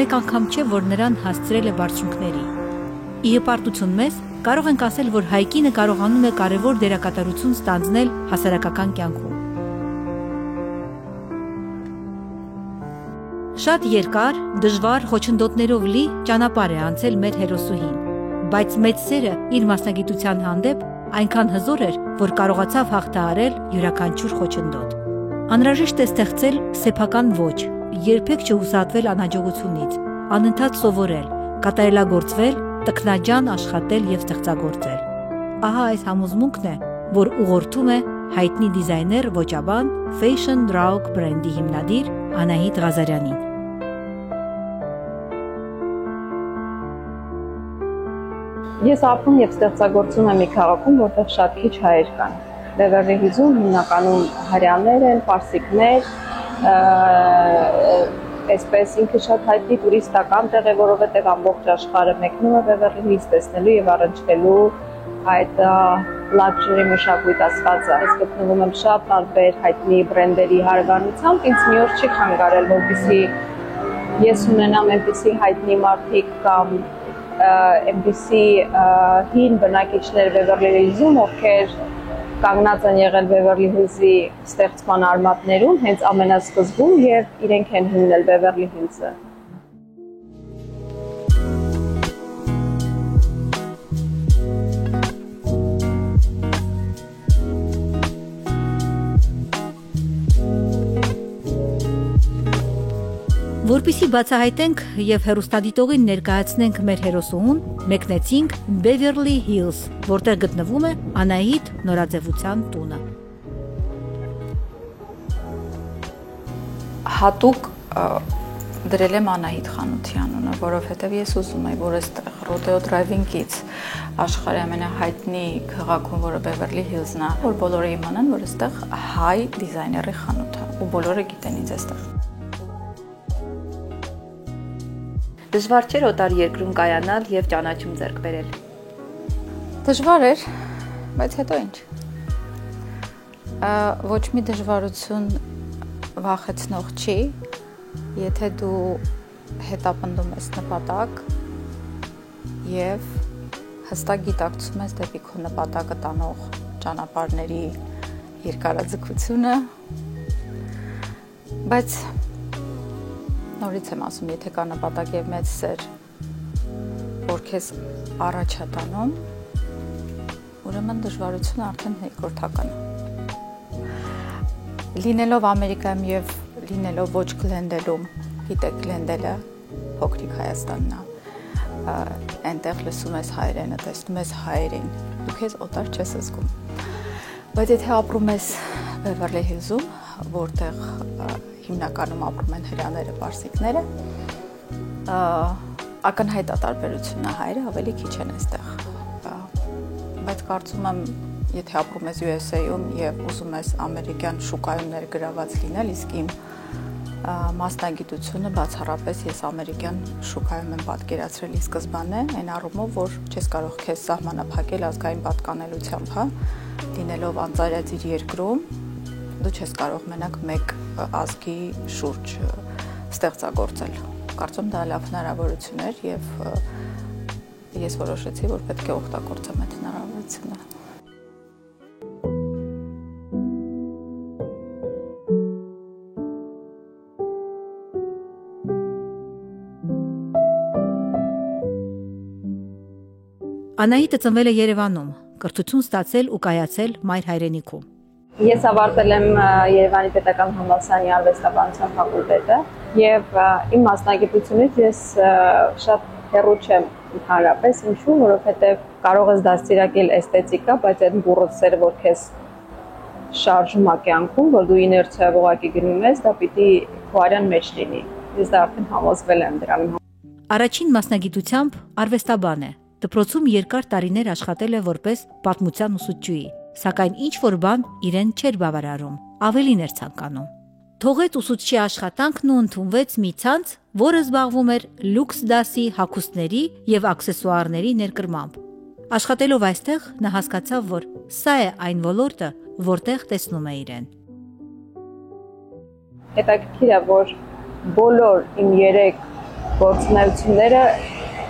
երեք անգամ չէ, որ նրան հասցրել է բարձունքների։ Ի հպարտություն մեզ կարող ենք ասել, որ Հայկինը կարողանում է կարևոր դերակատարություն ստանձնել հասարակական կյանքում։ Շատ երկար, դժվար խոչընդոտներով լի ճանապարհ է անցել մեր հերոսուհին, բայց մեծ սերը իր մասնագիտության հանդեպ այնքան հզոր էր, որ կարողացավ հաղթահարել յուրաքանչյուր խոչընդոտ։ Անհրաժեշտ է ստեղծել սեփական ոճ, երբեք չհուսահատվել անհաջողությունից, անընդհատ սովորել, կատարելագործվել, տքնաջան աշխատել եւ ստեղծագործել։ Ահա այս համոզմունքն է, որ ուղղորդում է հայտնի դիզայներ ոճաբան Fashion Rock բրենդի հիմնադիր Անահիտ Ղազարյանին։ Ես ապրում եւ ստեղծագործում եմ մի քաղաքում, որտեղ շատ քիչ հայեր կան։ Բևեռլի Հիլզում հիմնականում հրեաներ են, պարսիկներ, այսպես ինքը շատ հայտնի տուրիստական տեղ է, որովհետև ամբողջ աշխարհը մեկնում է Բևեռլի Հիլզ տեսնելու եւ առնչվելու այդ լաքժուրի մշակույթ ասվածը։ Ես գտնվում եմ շատ տարբեր հայտնի բրենդերի հարևանությամբ, ինձ մի օր չի խանգարել, որպեսզի ես ունենամ այնպիսի հայտնի մարդիկ կամ այնպիսի հին բնակիչներ Բևեռլի Հիլզում, ովքեր կանգնած են եղել Բևեռլի Հիլզի ստեղծման արմատներում, հենց ամենասկզբում եւ իրենք են հիմնել Բևեռլի Հիլզը։ Որպեսզի բացահայտենք եւ հեռուստադիտողին ներկայացնենք մեր հերոսուհուն, մեկնեցինք Beverly Hills, որտեղ գտնվում է Անահիտ նորաձևության տունը։ Հատուկ դրել եմ Անահիտ խանութի անունը, որովհետև ես ուզում եմ, որ այստեղ Rodeo Driving-ից աշխարհի ամենահայտնի քաղաքում, որը Beverly Hills-ն է, որ բոլորը իմանան, որ այստեղ հայ դիզայների խանութ է, ու բոլորը գիտեն ինձ այստեղ։ Դժվար չէր օտար երկրում կայանալ եւ ճանաչում ձեռք բերել։ Դժվար էր, բայց հետո ինչ։ Ոչ մի դժվարություն վախեցնող չի, եթե դու հետապնդում ես նպատակ եւ հստակ գիտակցում ես դեպի քո նպատակը տանող ճանապարհների երկարաձգությունը, բայց նորից եմ ասում, եթե կա նպատակ եւ մեծ սեր, որ քեզ առաջ է տանում, ուրեմն դժվարությունը արդեն երկրորդական է։ Լինելով Ամերիկայում եւ լինելով ոչ Գլենդելում, գիտեք, Գլենդելը փոքրիկ Հայաստանն է, այնտեղ լսում ես հայերենը, տեսնում ես հայերին, դու քեզ օտար չես զգում։ Բայց եթե ապրում ես Beverly Hills-ում, որտեղ հիմնականում ապրում են հրեաները, պարսիկները, ակնհայտ է տարբերությունը, հայերը ավելի քիչ են այստեղ։ Բայց կարծում եմ, եթե ապրում ես USA-ում եւ ուզում ես ամերիկյան շուկայում ներգրաված լինել, իսկ իմ մասնագիտությունը բացառապես ես ամերիկյան շուկայում եմ պատկերացրել ի սկզբանե, այն առումով, որ չես կարող քեզ սահմանափակել ազգային պատկանելությամբ, հա, լինելով անծայրածիր երկրում, դու չես կարող մենակ մեկ ազգի շուրջ ստեղծագործել։ Կարծում դա լավ հնարավորություն էր եւ ես որոշեցի, որ պետք է օգտագործեմ այդ հնարավորությունը։ Անահիտը ծնվել է Երևանում, կրթություն ստացել ու կայացել մայր հայրենիքում։ Ես ավարտել եմ Երևանի Պետական համալսարանի արվեստաբանության ֆակուլտետը եւ իմ մասնագիտությունից ես շատ հեռու չեմ ընդհանրապես, ինչու, որովհետեւ կարող ես դաստիարակել էսթետիկա, բայց այդ բուրըց սերը, որ քեզ շարժում է կյանքում, որ դու իներցիայով ուղղակի գնում ես, դա պիտի քո արյան մեջ լինի։ Ես դա արդեն համոզվել եմ դրանով։ Առաջին մասնագիտությամբ արվեստաբան է։ Դպրոցում երկար տարիներ աշխատել է որպես պատմության ուսուցչուհի, սակայն ինչ-որ բան իրեն չէր բավարարում, ավելին էր ցանկանում։ Թողեց ուսուցչի աշխատանքն ու ընդունվեց մի ցանց, որը զբաղվում էր լյուքս դասի հագուստների եւ աքսեսուարների ներկրմամբ։ Աշխատելով այստեղ նա հասկացավ, որ սա է այն ոլորտը, որտեղ տեսնում է իրեն։ Հետաքրքիր է, որ բոլոր իմ 3 գործունեությունները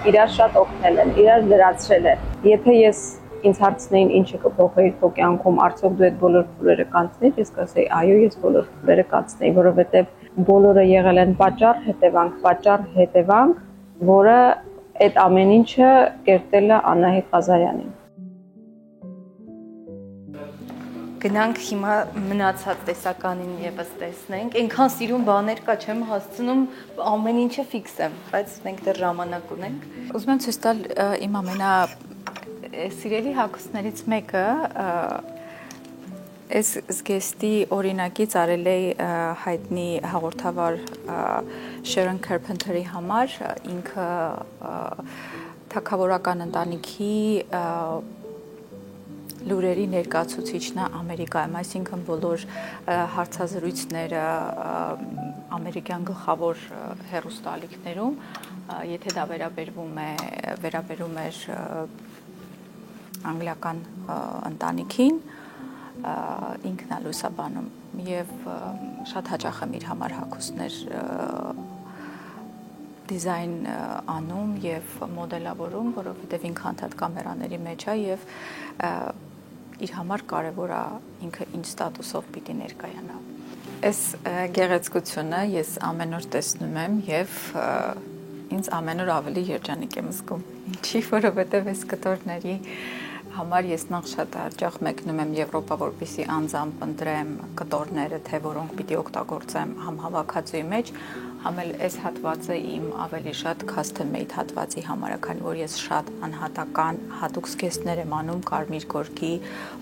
իրար շատ օգնել են, իրար լրացրել են։ Եթե ես ինձ հարցնեին ինչը կփոխեի քո կյանքում, արդյոք դու այդ բոլոր փուլերը կանցնեիր, ես կասեի այո, ես բոլոր փուլերը կանցնեի, որովհետև բոլորը եղել են պատճառ-հետևանք, որը այդ ամեն ինչը կերտել է Անահիտ Ղազարյանին։ Գնանք հիմա մնացած տեսականին եւս տեսնենք։ Այնքան սիրուն բաներ կա, չեմ հասցնում ամեն ինչը ֆիքսեմ, բայց մենք դեռ ժամանակ ունենք։ Ուզում եմ ցույց տալ իմ ամենա սիրելի հագուստներից մեկը, այս զգեստի օրինակից արել էի հայտնի հաղորդավար Sharon Carpenter-ի համար, ինքը թագավորական ընտանիքի լուրերի ներկայացուցիչն է Ամերիկայում, այսինքն բոլոր հարցազրույցները ամերիկյան գլխավոր հեռուստաալիքներում, եթե դա վերաբերում էր անգլիական ընտանիքին, ինքն է լուսաբանում եւ շատ հաճախ եմ իր համար հագուստներ դիզայն անում եւ մոդելավորում, որովհետեւ ինքը անդադ կամերաների մեջ է եւ իր համար կարևոր է ինքը ինչ ստատուսով պիտի ներկայանա։ Այս գեղեցկությունը ես ամեն օր տեսնում եմ եւ ինձ ամեն օր ավելի երջանիկ եմ զգում։ Ինչի, որովհետեւ այս կտորների համար ես նախ շատ հաճախ մեկնում եմ Եվրոպա, որպեսզի անձամբ ընտրեմ կտորները, թե որոնք պիտի օգտագործեմ համ հավաքածուի մեջ, համ էլ այս հատվածը իմ ավելի շատ custom made հատվածի համար է, քանի որ ես շատ անհատական հատուկ զգեստներ եմ անում կարմիր գորգի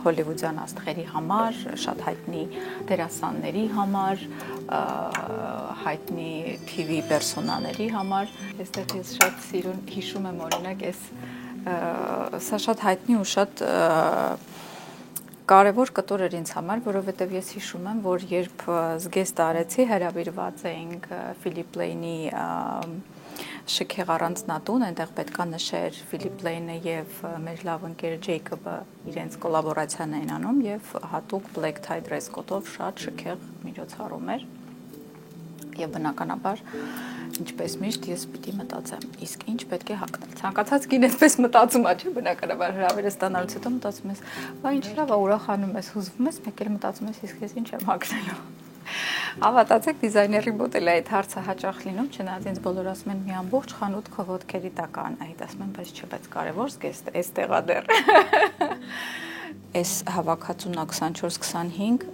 հոլիվուդյան աստղերի համար, շատ հայտնի դերասանների համար, հայտնի TV պերսոնաների համար։ Այստեղ ես շատ սիրուն հիշում եմ օրինակ այս սա շատ հայտնի ու շատ կարևոր կտոր էր ինձ համար, որովհետև ես հիշում եմ, որ երբ զգեստ արեցի, հրավիրված էինք Ֆիլիպ Լեյնի շքեղ առանձնատուն, այնտեղ պետք է նշեր Ֆիլիպ Լեյնը եւ մեր լավ ընկեր Ջեյկոբը իրենց կոլաբորացիան էին անում եւ հատուկ black tie dress code-ով շատ շքեղ միջոցառում էր։ Եվ բնականաբար ինչպես միշտ ես պիտի մտածեմ, իսկ ինչ պետք է հագնել։ Ցանկացած կին այսպես մտածում է, չէ՞, բնականաբար հրավերը ստանալուց հետո մտածում ես, «Բա ինչ լավ է, ուրախանում ես, հուզվում ես», մեկ էլ մտածում ես, իսկ ես ինչ եմ հագնելու։ Հավատացեք, դիզայների մոտ էլ այդ հարցը հաճախ լինում, չնայած ինձ բոլորը ասում են՝ «Մի ամբողջ խանութ քո ոտքերի տակ է», այդ ասում եմ, բայց չէ, բայց կարևոր զգեստ է, էստեղ է դեռ։ Այս հավաքածուն 24-25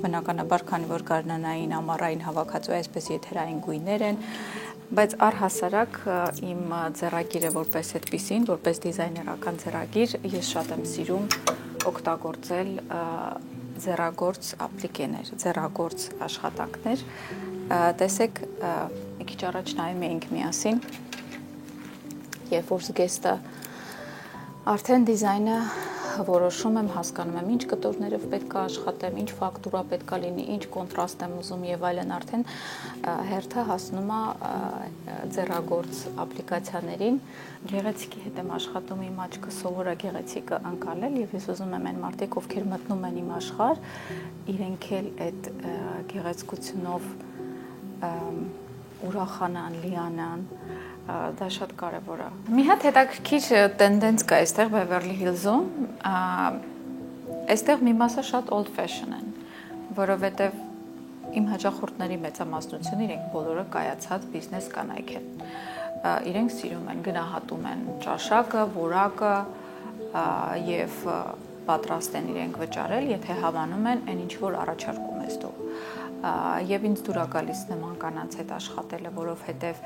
բնականաբար քանի որ գարնանային ամառային հավաքածու այսպես եթերային գույներ են, բայց առհասարակ իմ ձեռագիրը որպես այդպիսին, որպես դիզայներական ձեռագիր, ես շատ եմ սիրում օգտագործել ձեռագործ ապլիկեներ, ձեռագործ աշխատանքներ։ Տեսեք, մի քիչ առաջ նայում էինք միասին, երբ որ զգեստը արդեն դիզայնը որոշում եմ, հասկանում եմ, ինչ կտորներով պետք է աշխատեմ, ինչ ֆակտուրա պետք է լինի, ինչ կոնտրաստ եմ ուզում եւ այլն, արդեն հերթը հասնում է ձեռագործ ապլիկացիաներին։ Գեղեցիկի հետ եմ աշխատում, իմ աչքը սովոր է գեղեցիկը անցալել եւ ես ուզում եմ այն մարդիկ, ովքեր մտնում են իմ աշխարհ, իրենք էլ այդ գեղեցկությունով ուրախանան, լիանան, դա շատ կարևոր է։ Մի հատ հետաքրքիր տենդենս կա այստեղ Beverly Hills-ում, այստեղ մի մասը շատ old fashion են, որովհետև իմ հաճախորդների մեծամասնությունը իրենք բոլորը կայացած բիզնես կանայք են։ Իրենք սիրում են, գնահատում են ճաշակը, որակը եւ պատրաստ են իրենք վճարել, եթե հավանում են այն ինչ որ առաջարկում ես դու։ Եվ ինձ դուր է գալիս նման կանանց հետ աշխատելը, որովհետև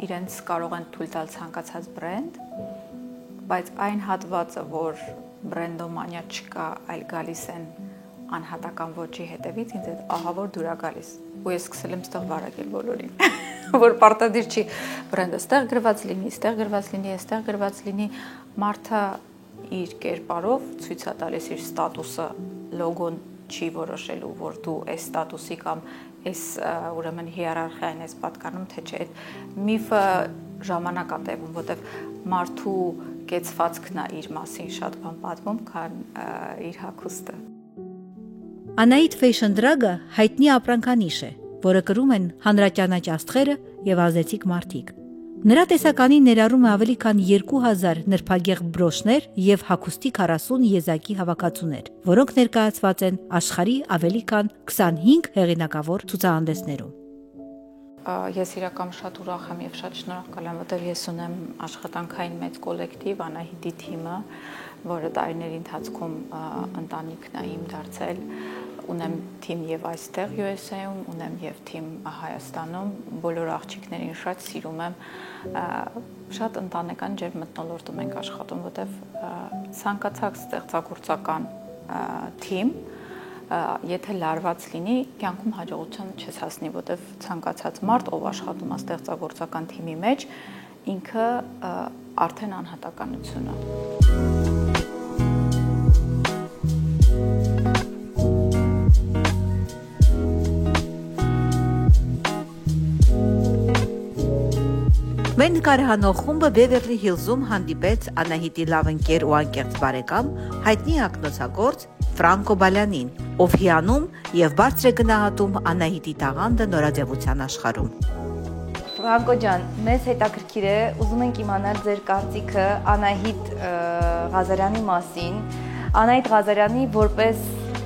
իրենց կարող են թույլ տալ ցանկացած բրենդ, բայց այն հատվածը, որ բրենդոմանիա չկա, այլ գալիս են անհատական ոճի հետևից, ինձ այդ ահավոր դուր է գալիս։ Ու ես սկսել եմ ստեղ վարակել բոլորին, որ պարտադիր չի բրենդը ստեղ գրված լինի, ստեղ գրված լինի, այստեղ գրված լինի, մարդը իր կերպարով ցույց է տալիս իր ստատուսը, լոգոն չի որոշելու, որ դու այս ստատուսի կամ այս ուրեմն հիերարխիային ես պատկանում, թե չէ, այդ միֆը ժամանակ է տևում, որտեղ մարդու կեցվածքն է իր մասին շատ բան պատմում, քան իր հագուստը։ Անահիտ Fashion Drag-ը հայտնի ապրանքանիշ է, որը կրում են հանրաճանաչ աստղերը եւ ազդեցիկ մարդիկ։ Նրա տեսականին ներառում է ավելի քան 2000 նրբագեղ բրոշներ եւ հագուստի 40 եզակի հավաքածուներ, որոնք ներկայացված են աշխարհի ավելի քան 25 հեղինակավոր ցուցահանդեսներում։ Ես իրական շատ ուրախ եմ եւ շատ շնորհակալ եմ, որտեղ ես ունեմ աշխատանքային մեծ կոլեկտիվ, Անահիտի թիմը, որը տարիների ընթացքում ընտանիքն է իմ դարձել։ Ունեմ թիմ եւ այստեղ USA-ում, ունեմ եւ թիմ Հայաստանում, բոլոր աղջիկներին շատ սիրում եմ, շատ ընտանեկան ջերմ մթնոլորտում ենք աշխատում, որտեղ ցանկացած ստեղծագործական թիմ, եթե լարված լինի, կյանքում հաջողության չես հասնի, որտեղ ցանկացած մարդ, ով աշխատում է ստեղծագործական թիմի մեջ, ինքը արդեն անհատականություն է։ Մեր նկարահանող խումբը Բևերլի Հիլզում հանդիպեց Անահիտի լավ ընկեր ու անկեղծ բարեկամ, հայտնի ակնոցագործ Ֆրանկո Բալյանին, ով հիանում եւ բարձր է գնահատում Անահիտի տաղանդը նորաձևության աշխարհում։ Ֆրանկո ջան, մեզ հետաքրքիր է, ուզում ենք իմանալ ձեր կարծիքը Անահիտ Ղազարյանի մասին, Անահիտ Ղազարյանի որպես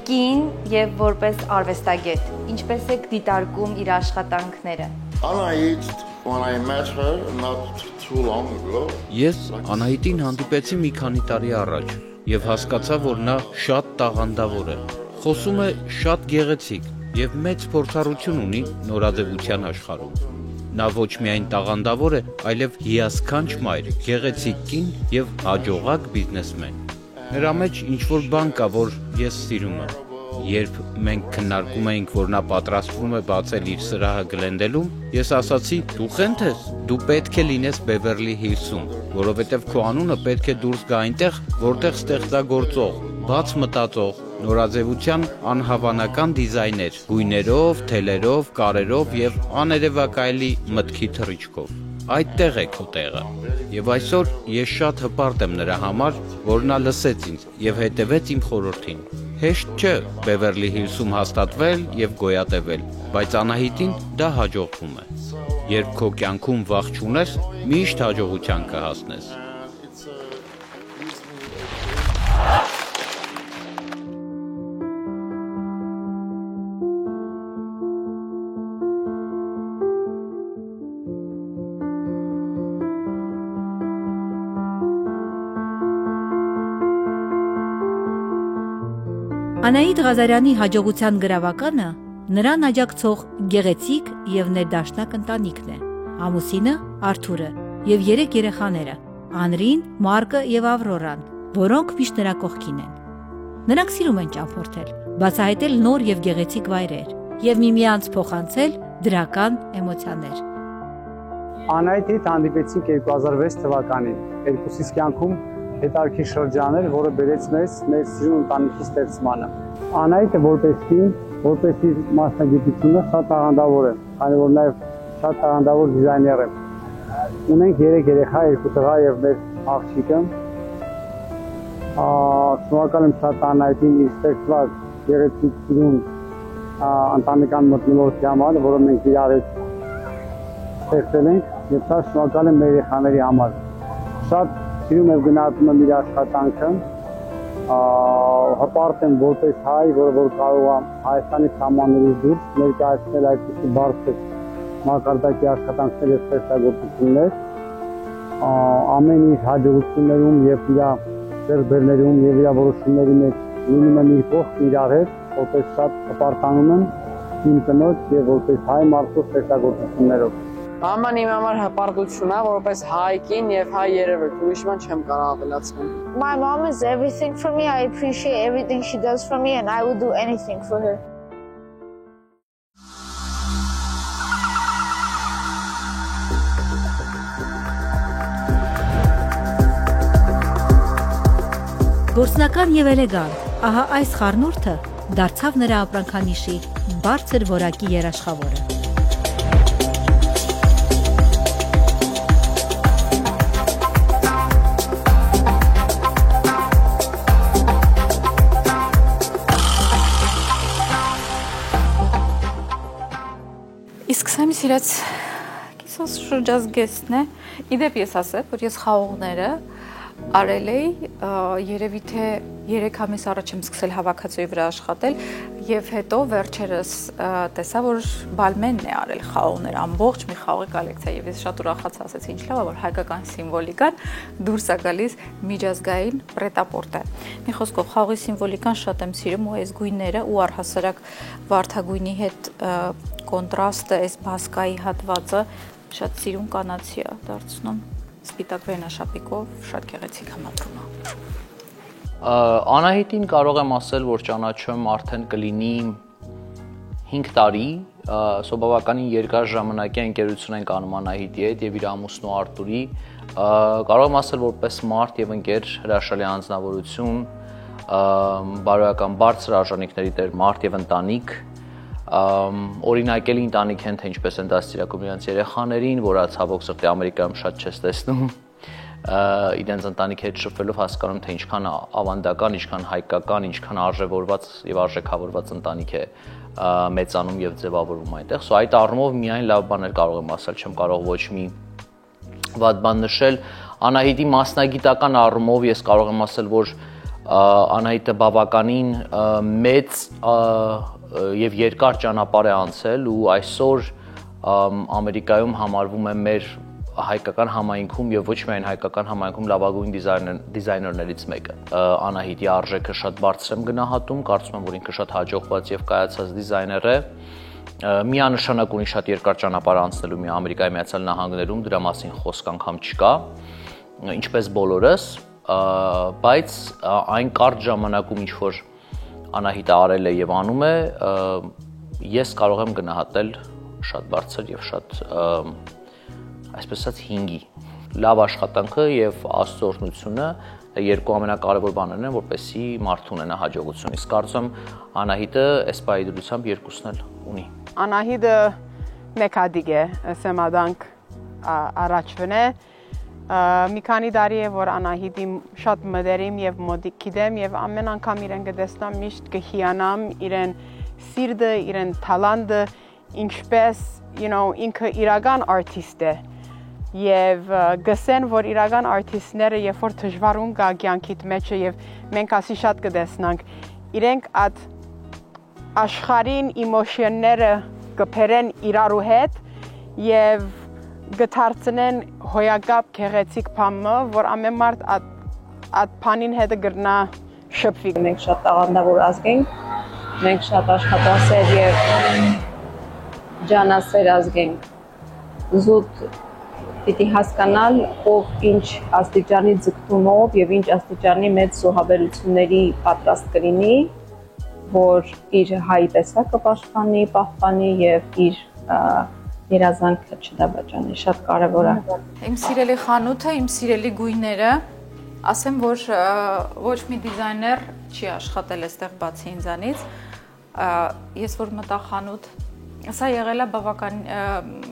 կին եւ որպես արվեստագետ, ինչպես եք դիտարկում իր աշխատանքները։ Anahit, when I met her not too long ago, Ես Անահիտին հանդիպեցի մի քանի տարի առաջ եւ հասկացա, որ նա շատ տաղանդավոր է։ Խոսում է շատ գեղեցիկ եւ մեծ փորձառություն ունի նորաձևության աշխարհում։ Նա ոչ միայն տաղանդավոր է, այլև հիասքանչ մայր, գեղեցիկ կին եւ հաջողակ բիզնեսմեն։ Նրա մեջ ինչ-որ բան կա, որ ես սիրում եմ։ Երբ մենք քննարկում էինք, որ նա պատրաստվում է բացել իր սրահը Գլենդելում, ես ասացի՝ դու խենթ ես, դու պետք է լինես Բևերլի Հիլսում, որովհետև քո անունը պետք է դուրս գա այնտեղ, որտեղ ստեղծագործող, բաց մտածող, նորաձևության անհավանական դիզայներ, գույներով, թելերով, կարերով եւ աներևակայելի մտքի թռիչքով։ Այդտեղ է քո տեղը։ Եվ այսօր ես շատ հպարտ եմ նրա համար, որ նա լսեց ինձ եւ հետևեց իմ խորհրդին։ Հեշտ չէ Բևերլի Հիլսում հաստատվել եւ գոյատևել, բայց Անահիտին դա հաջողվում է։ Երբ քո կյանքում վախ չունես, միշտ հաջողության կհասնես։ Անահիտ Ղազարյանի հաջողության գրավականը նրան աջակցող գեղեցիկ եւ ներդաշնակ ընտանիքն է։ Ամուսինը Արթուրը եւ 3 երեխաները՝ Անրին, Մարկը եւ Ավրորան, որոնք միշտ նրա կողքին են։ Նրանք սիրում են ճամփորդել, բացահայտել նոր եւ գեղեցիկ վայրեր եւ միմյանց փոխանցել դրական էմոցիաներ։ Անահիտին հանդիպեցինք 2006 թվականին։ Երկուսիս կյանքում հետարքի շրջան էր, որը բերեց մեզ մեր սիրուն ընտանիքի ստեղծմանը։ Անահիտը որպես կին, որպես իր մասնագիտությունը շատ տաղանդավոր է, քանի որ նաև շատ տաղանդավոր դիզայներ է։ Ունենք 3 երեխա, 2 տղա եւ մեր աղջիկը։ Շնորհակալ եմ շատ Անահիտին իր ստեղծված գեղեցիկ սիրուն ընտանեկան մթնոլորտի համար, որը մենք իրար հետ ստեղծել ենք, եւ շատ շնորհակալ եմ մեր երեխաների համար։ Շատ սիրում եմ գնահատում եմ իր աշխատանքը, հպարտ եմ որպես հայ, որ կարող եմ Հայաստանի սահմաններից դուրս ներկայացնել այսպիսի բարձր մակարդակի աշխատանքներ եւ ստեղծագործություններ, ամեն իր հաջողություններում եւ իր ձեռքբերումներում եւ իր որոշումների մեջ լինում եմ իր կողքին իրար հետ, որպես շատ հպարտանում եմ իմ տնոջ եւ որպես հայ մարդու ստեղծագործություններով։ Մաման իմ համար հպարտություն է, որպես հայ կին եւ հայ երևույթ, ուրիշ բան չեմ կարող ավելացնել։ My mom is everything for me. I appreciate everything she does for me and I would do anything for her. Գործնական եւ էլեգանտ, ահա այս խառնուրդը դարձավ նրա ապրանքանիշի բարձր որակի երաշխավորը։ սիրեց կիսոս շրջած գեստն է։ Իդեպ ես ասեմ, որ ես խաղողները արել էի, երևի թե 3 ամիս առաջ եմ սկսել հավաքածուի վրա աշխատել եւ հետո վերջերս տեսա, որ Balmain-ն է արել խաղողներ, ամբողջ մի խաղողի կոլեկցիա եւ ես շատ ուրախացա, ասեցի ինչ լավ է, որ հայկական սիմվոլիկան դուրս է գալիս միջազգային պրետապորտե։ Մի խոսքով խաղողի սիմվոլիկան շատ եմ սիրում ու այս գույները ու առհասարակ վարդագույնի հետ կոնտրաստը, այս բասկայի հատվածը շատ սիրուն կանացի է դարձնում։ Սպիտակ վերնաշապիկով շատ գեղեցիկ համադրում է։ Անահիտին կարող եմ ասել, որ ճանաչում արդեն կլինի 5 տարի, բավականին երկար ժամանակի ընկերություն ենք անում Անահիտի հետ եւ իր ամուսնու Արտուրի։ Կարող եմ ասել, որպես մարդ եւ ընկեր հրաշալի անձնավորություն, բարոյական բարձր արժանինքների տեր մարդ եւ ընտանիք, օրինակելի ընտանիք են, թե ինչպես են դաստիարակում իրենց երեխաներին, որը ցավոք սրտի Ամերիկայում շատ չես տեսնում, իրենց ընտանիքի հետ շփվելով հասկանում, թե ինչքան ավանդական, ինչքան հայկական, ինչքան արժևորված եւ արժեքավորված ընտանիք է մեծանում եւ ձևավորվում այնտեղ։ Սո այդ առումով միայն լավ բաներ կարող եմ ասել, չեմ կարող ոչ մի վատ բան նշել։ Անահիտի մասնագիտական առումով ես կարող եմ ասել, որ Անահիտը բավականին մեծ եւ երկար ճանապարհ է անցել ու այսօր Ամերիկայում համարվում է մեր հայկական համայնքում եւ ոչ միայն հայկական համայնքում լավագույն դիզայներներից մեկը։ Անահիտի արժեքը շատ բարձր եմ գնահատում, կարծում եմ, որ ինքը շատ հաջողված եւ կայացած դիզայներ է։ Միանշանակ ունի շատ երկար ճանապարհ անցնելու մի Ամերիկայի Միացյալ Նահանգներում, դրա մասին խոսք անգամ չկա, ինչպես բոլորս, բայց այն կարճ ժամանակում ինչ որ Անահիտը արել է եւ անում է, ես կարող եմ գնահատել շատ բարձր եւ շատ այսպես ասած 5-ի։ Լավ աշխատանքը եւ աստծորնությունը երկու ամենակարևոր բաներն են, որպեսզի մարդը ունենա հաջողություն։ Իսկ կարծում եմ Անահիտը այս պայդրությամբ երկուսն էլ ունի։ Անահիտը մեկադիկ է, սեմադանք առաջվն է։ Մի քանի տարի է, որ Անահիտի շատ մտերիմ եւ մոտիկ գիտեմ եւ ամեն անգամ իրեն կտեսնամ միշտ կհիանամ իրեն սիրտը, իրեն տալանտը, ինչպես, ինքը իրական արտիստ է եւ գսեն, որ իրական արտիստները երբ որ դժվարում գա կյանքիդ մեջ եւ մենք ասի շատ կտեսնանք, իրենք այդ աշխարհին էմոցիաները կփերեն իրարու հետ եւ գտարցնեն հոյակապ գեղեցիկ բամը, որ ամեն մարդ այդ բանին հետ գրնա շփվի։ Մենք շատ տաղանդավոր ազգ ենք, մենք շատ աշխատասեր եւ ջանասեր ազգ ենք։ Զուտ պիտի հասկանալ, ով ինչ աստիճանի ձգտումով եւ ինչ աստիճանի մեծ զոհաբերությունների պատրաստ կլինի, որ իր հայ տեսակը պաշտպանի, պահպանի եւ իր երազանքը չդավաճանի, շատ կարևոր է։ Իմ սիրելի խանութը, իմ սիրելի գույները, ասեմ, որ ոչ մի դիզայներ չի աշխատել այստեղ բացի ինձանից։ Ես որ մտա խանութ, սա եղել է բավական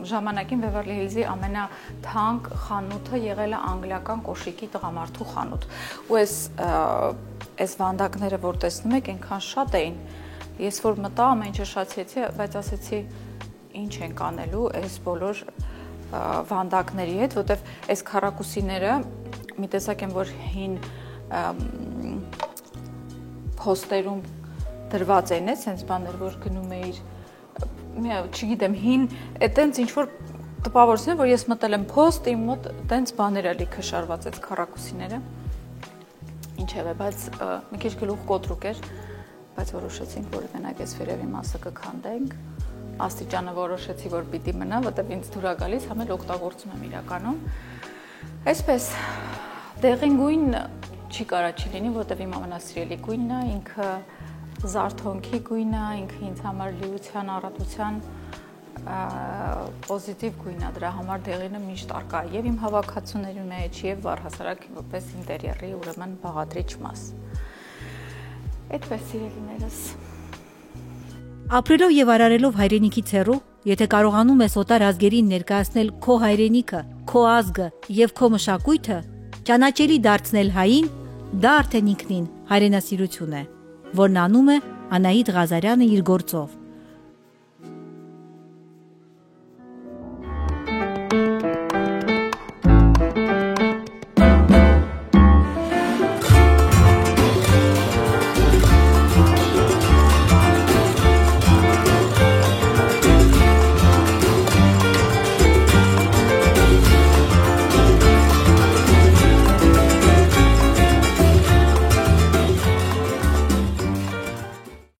ժամանակին Beverly Hills-ի ամենաթանկ խանութը եղել է անգլիական կոշիկի տղամարդու խանութ։ Ու այս վանդակները, որ տեսնում եք, այնքան շատ էին։ Ես որ մտա, ամեն ինչը շացեցի, բայց ասեցի ինչ ենք անելու այս բոլոր վանդակների հետ, որտեվ այս քառակուսիները մի տեսակ են, որ հին փոստերում դրված են, sense բաներ, որ գնում էիր, չգիտեմ, հին, այտենց ինչ որ տպավորություն է, որ ես մտել եմ փոստ, իմ մոտ այտենց բաներ է լիքը շարված այս քառակուսիները։ Ինչևէ, բայց մի քիչ գլուխ կոտրուկ էր, բայց որոշեցինք, որ մենակ այս վերևի մասը կքանդենք։ Աստիճանը որոշեցի, որ պիտի մնա, որտեղ ինձ դուր է գալիս, համ էլ օգտագործում եմ իրականում։ Այսպես, դեղին գույն չի կարա չի լինի, որտեղ իմ ամենասիրելի գույնն է, ինքը զարթոնքի գույնն է, ինքը ինձ համար լիության, առատության պոզիտիվ գույնն է, դրա համար դեղինը միշտ արկա է եւ իմ հավաքածուների մեջ եւ առհասարակ որպես ինտերիերի ուրեմն բաղադրիչ մաս։ Այդպես սիրելիներս։ Ապրելով եւ արարելով հայրենիքից հեռու, եթե կարողանում ես օտար ազգերին ներկայացնել քո հայրենիքը, քո ազգը եւ քո մշակույթը, ճանաչելի դարձնել հային, դա արդեն ինքնին հայրենասիրություն է, որն անում է Անահիտ Ղազարյանը իր գործով։